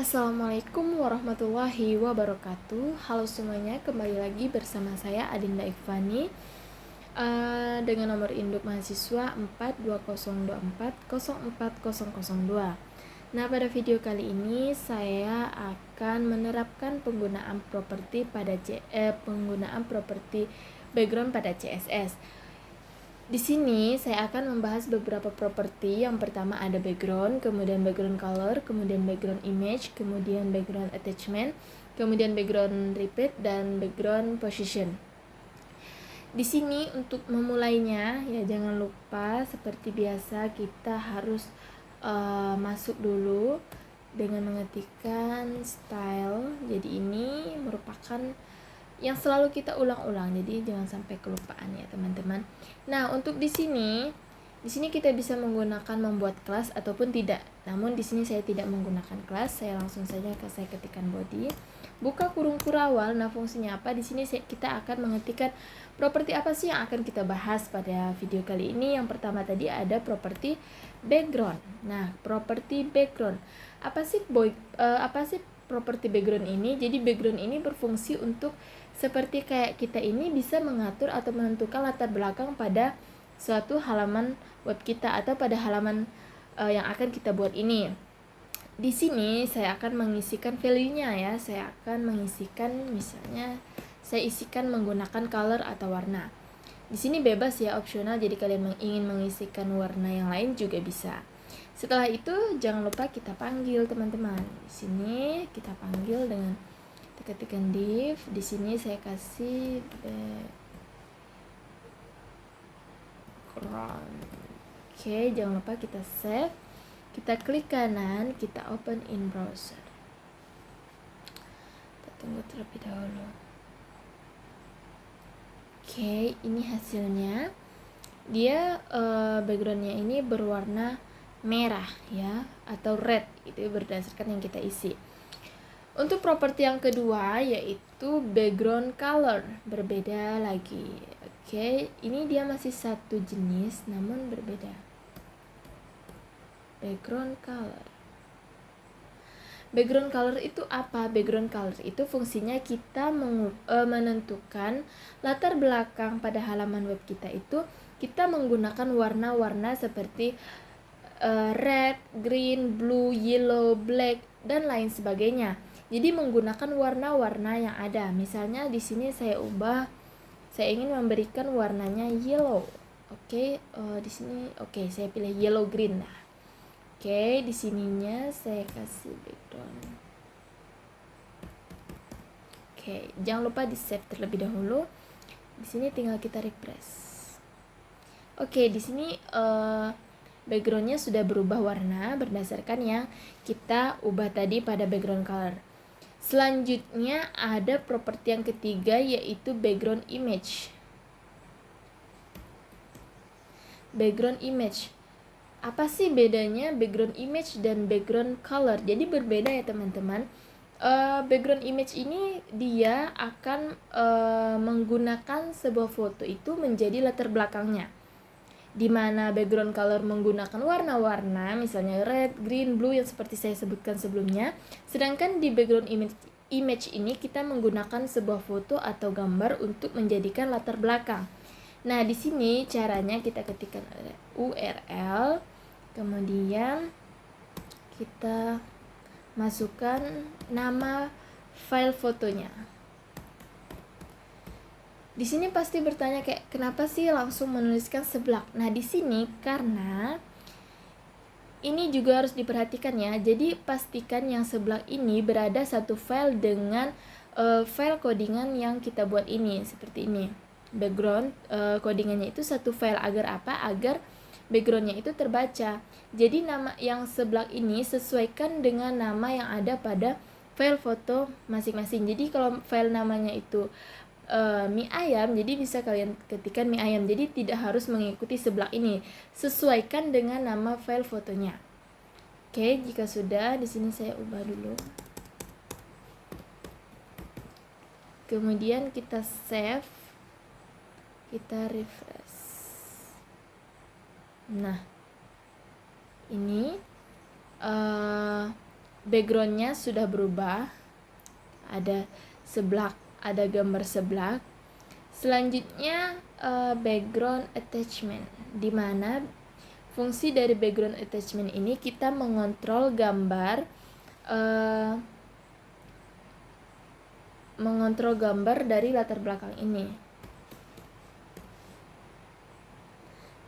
Assalamualaikum warahmatullahi wabarakatuh. Halo semuanya, kembali lagi bersama saya Adinda Ikfani dengan nomor induk mahasiswa 42024 Nah, pada video kali ini saya akan menerapkan penggunaan properti background pada CSS. Di sini saya akan membahas beberapa properti. Yang pertama ada background, kemudian background color, kemudian background image, kemudian background attachment, kemudian background repeat, dan background position. Di sini untuk memulainya ya jangan lupa seperti biasa kita harus masuk dulu dengan mengetikkan style. Jadi ini merupakan yang selalu kita ulang-ulang, jadi jangan sampai kelupaan ya teman-teman. Nah, untuk di sini kita bisa menggunakan membuat kelas ataupun tidak. Namun di sini saya tidak menggunakan kelas, saya langsung saja saya ketikkan body, buka kurung kurawal. Nah, fungsinya apa? Di sini kita akan mengetikkan properti apa sih yang akan kita bahas pada video kali ini. Yang pertama tadi ada properti background. Nah, properti background apa sih properti background ini? Jadi background ini berfungsi untuk seperti kayak kita ini bisa mengatur atau menentukan latar belakang pada suatu halaman web kita atau pada halaman yang akan kita buat ini. Di sini saya akan mengisikan value-nya ya. Saya akan mengisikan, misalnya saya isikan menggunakan color atau warna. Di sini bebas ya, opsional. Jadi kalian ingin mengisikan warna yang lain juga bisa. Setelah itu jangan lupa kita panggil teman-teman. Di sini kita panggil dengan ketikkan div. Di sini saya kasih background. Oke, jangan lupa kita save. Kita klik kanan, kita open in browser. Kita tunggu terlebih dahulu. Oke, ini hasilnya. Dia backgroundnya ini berwarna merah ya, atau red, itu berdasarkan yang kita isi. Untuk properti yang kedua yaitu background color, berbeda lagi. Oke, ini dia masih satu jenis namun berbeda. Background color. Background color itu apa? Background color itu fungsinya kita menentukan latar belakang pada halaman web kita itu kita menggunakan warna-warna seperti red, green, blue, yellow, black, dan lain sebagainya. Jadi menggunakan warna-warna yang ada. Misalnya di sini saya ubah, saya ingin memberikan warnanya yellow. Oke, di sini saya pilih yellow green. Nah, oke, di sininya saya kasih background. Oke, jangan lupa di save terlebih dahulu. Di sini tinggal kita refresh. Oke, di sini backgroundnya sudah berubah warna berdasarkan yang kita ubah tadi pada background color. Selanjutnya ada properti yang ketiga yaitu background image. Background image. Apa sih bedanya background image dan background color? Jadi berbeda ya teman-teman. Background image ini dia akan menggunakan sebuah foto itu menjadi latar belakangnya. Di mana background color menggunakan warna-warna, misalnya red, green, blue yang seperti saya sebutkan sebelumnya. Sedangkan di background image ini kita menggunakan sebuah foto atau gambar untuk menjadikan latar belakang. Nah, di sini caranya kita ketikkan URL, kemudian kita masukkan nama file fotonya. Di sini pasti bertanya kayak kenapa sih langsung menuliskan seblak? Nah, di sini karena ini juga harus diperhatikan ya. Jadi pastikan yang seblak ini berada satu file dengan file codingan yang kita buat ini seperti ini. Background codingannya itu satu file agar apa? Agar backgroundnya itu terbaca. Jadi nama yang seblak ini sesuaikan dengan nama yang ada pada file foto masing-masing. Jadi kalau file namanya itu mie ayam, jadi bisa kalian ketikkan mie ayam. Jadi tidak harus mengikuti seblak ini. Sesuaikan dengan nama file fotonya. Oke, jika sudah, di sini saya ubah dulu. Kemudian kita save, kita refresh. Nah, ini backgroundnya sudah berubah, ada seblak, ada gambar seblak. Selanjutnya background attachment, dimana fungsi dari background attachment ini kita mengontrol gambar dari latar belakang ini.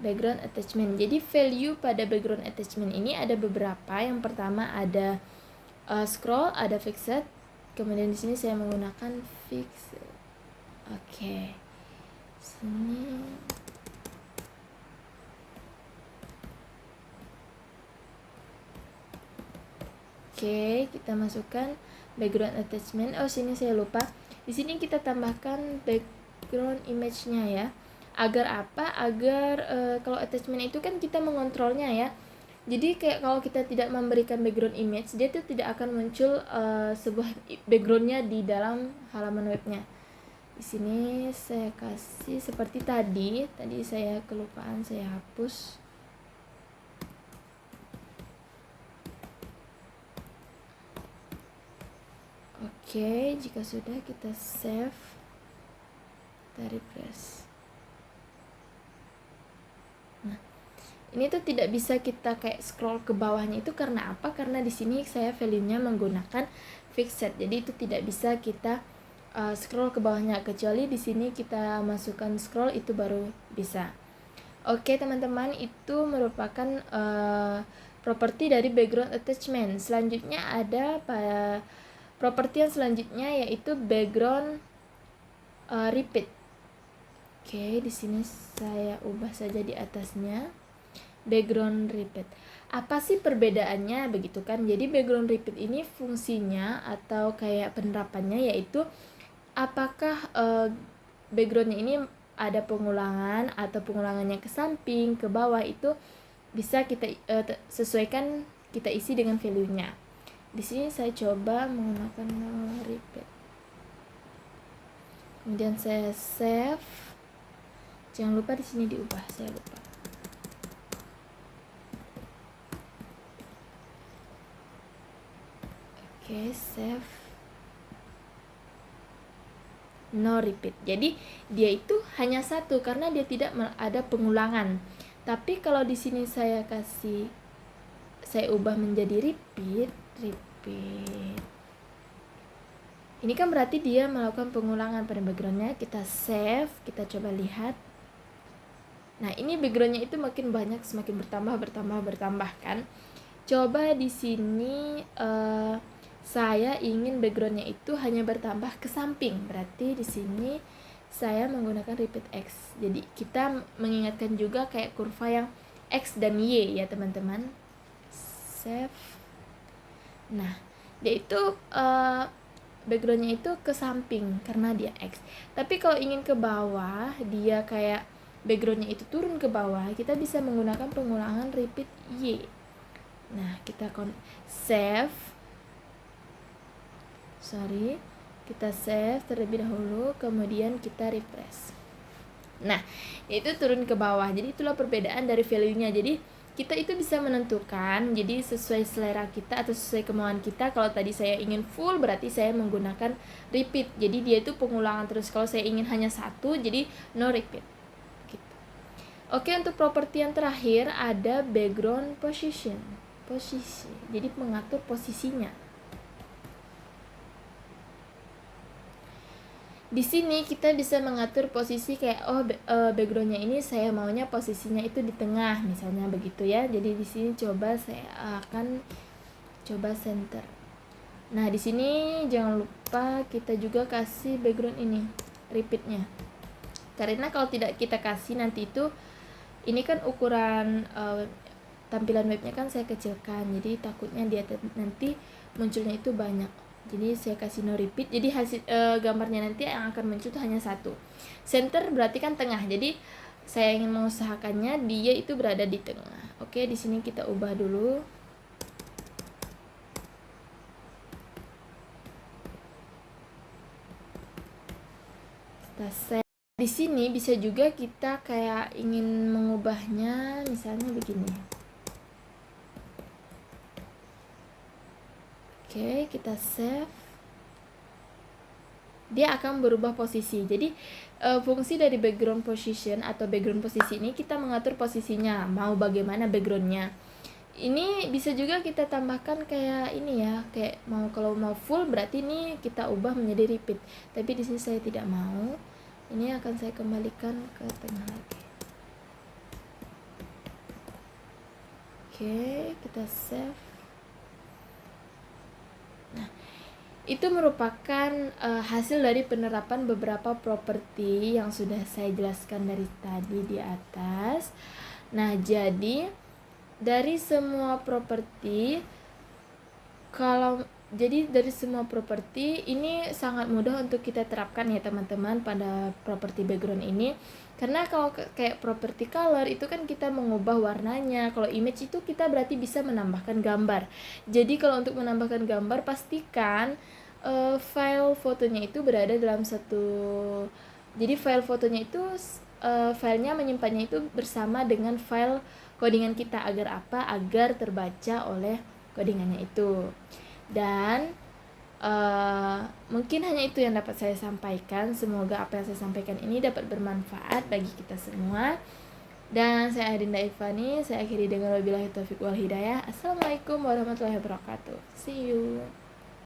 Background attachment. Jadi value pada background attachment ini ada beberapa. Yang pertama ada scroll, ada fixed. Kemudian di sini saya menggunakan fixed. Oke. Sini. Oke, kita masukkan background attachment. Oh, sini saya lupa. Di sini kita tambahkan background image-nya ya. Agar apa? Agar kalau attachment itu kan kita mengontrolnya ya. Jadi kayak kalau kita tidak memberikan background image, dia tuh tidak akan muncul sebuah backgroundnya di dalam halaman webnya. Di sini saya kasih seperti tadi saya kelupaan, saya hapus. Oke, jika sudah kita save, kita refresh. Nah, ini tuh tidak bisa kita kayak scroll ke bawahnya, itu karena apa? Karena di sini saya value-nya menggunakan fixed, jadi itu tidak bisa kita scroll ke bawahnya, kecuali di sini kita masukkan scroll, itu baru bisa. Oke teman-teman, itu merupakan properti dari background attachment. Selanjutnya ada properti yang selanjutnya yaitu background repeat. Oke, di sini saya ubah saja di atasnya background repeat. Apa sih perbedaannya begitu kan? Jadi background repeat ini fungsinya atau kayak penerapannya yaitu apakah backgroundnya ini ada pengulangan atau pengulangannya ke samping, ke bawah, itu bisa kita sesuaikan, kita isi dengan value-nya. Di sini saya coba menggunakan repeat. Kemudian saya save. Jangan lupa di sini diubah, saya lupa. Oke, save. No repeat. Jadi dia itu hanya satu karena dia tidak ada pengulangan. Tapi kalau di sini saya ubah menjadi repeat. Ini kan berarti dia melakukan pengulangan pada backgroundnya. Kita save, kita coba lihat. Nah, ini backgroundnya itu makin banyak, semakin bertambah kan. Coba di sini saya ingin backgroundnya itu hanya bertambah ke samping. Berarti di sini saya menggunakan repeat X. Jadi kita mengingatkan juga kayak kurva yang X dan Y ya teman-teman. Save. Nah, dia itu backgroundnya itu ke samping karena dia X. Tapi kalau ingin ke bawah, dia kayak backgroundnya itu turun ke bawah, kita bisa menggunakan pengulangan repeat Y. Nah, kita save. Kita save terlebih dahulu, kemudian kita refresh. Nah, itu turun ke bawah. Jadi itulah perbedaan dari value-nya. Jadi kita itu bisa menentukan, jadi sesuai selera kita atau sesuai kemauan kita. Kalau tadi saya ingin full, berarti saya menggunakan repeat. Jadi dia itu pengulangan terus. Kalau saya ingin hanya satu, jadi no repeat. Gitu. Oke, untuk properti yang terakhir ada background position. Posisi. Jadi mengatur posisinya. Di sini kita bisa mengatur posisi kayak backgroundnya ini saya maunya posisinya itu di tengah misalnya begitu ya. Jadi di sini coba saya akan coba center. Nah, di sini jangan lupa kita juga kasih background ini repeatnya. Karena kalau tidak kita kasih nanti itu ini kan ukuran tampilan webnya kan saya kecilkan. Jadi takutnya dia nanti munculnya itu banyak. Jadi saya kasih no repeat. Jadi hasil gambarnya nanti yang akan muncul itu hanya satu. Center berarti kan tengah. Jadi saya ingin mengusahakannya dia itu berada di tengah. Oke, di sini kita ubah dulu. Kita save. Di sini bisa juga kita kayak ingin mengubahnya misalnya begini. Oke, kita save. Dia akan berubah posisi. Jadi fungsi dari background position atau background posisi ini kita mengatur posisinya, mau bagaimana backgroundnya. Ini bisa juga kita tambahkan kayak ini ya, kayak kalau mau full berarti ini kita ubah menjadi repeat. Tapi di sini saya tidak mau. Ini akan saya kembalikan ke tengah lagi. Oke, kita save. Nah, itu merupakan hasil dari penerapan beberapa properti yang sudah saya jelaskan dari tadi di atas. Nah, jadi dari semua properti ini sangat mudah untuk kita terapkan ya teman-teman pada properti background ini. Karena kalau kayak properti color itu kan kita mengubah warnanya. Kalau image itu kita berarti bisa menambahkan gambar. Jadi kalau untuk menambahkan gambar pastikan file fotonya itu berada dalam satu. Jadi file fotonya itu filenya menyimpannya itu bersama dengan file codingan kita. Agar apa? Agar terbaca oleh codingannya itu. Dan mungkin hanya itu yang dapat saya sampaikan. Semoga apa yang saya sampaikan ini dapat bermanfaat bagi kita semua. Dan saya Adinda Ivani, saya akhiri dengan wabillahi taufiq wal hidayah. Assalamualaikum warahmatullahi wabarakatuh. See you.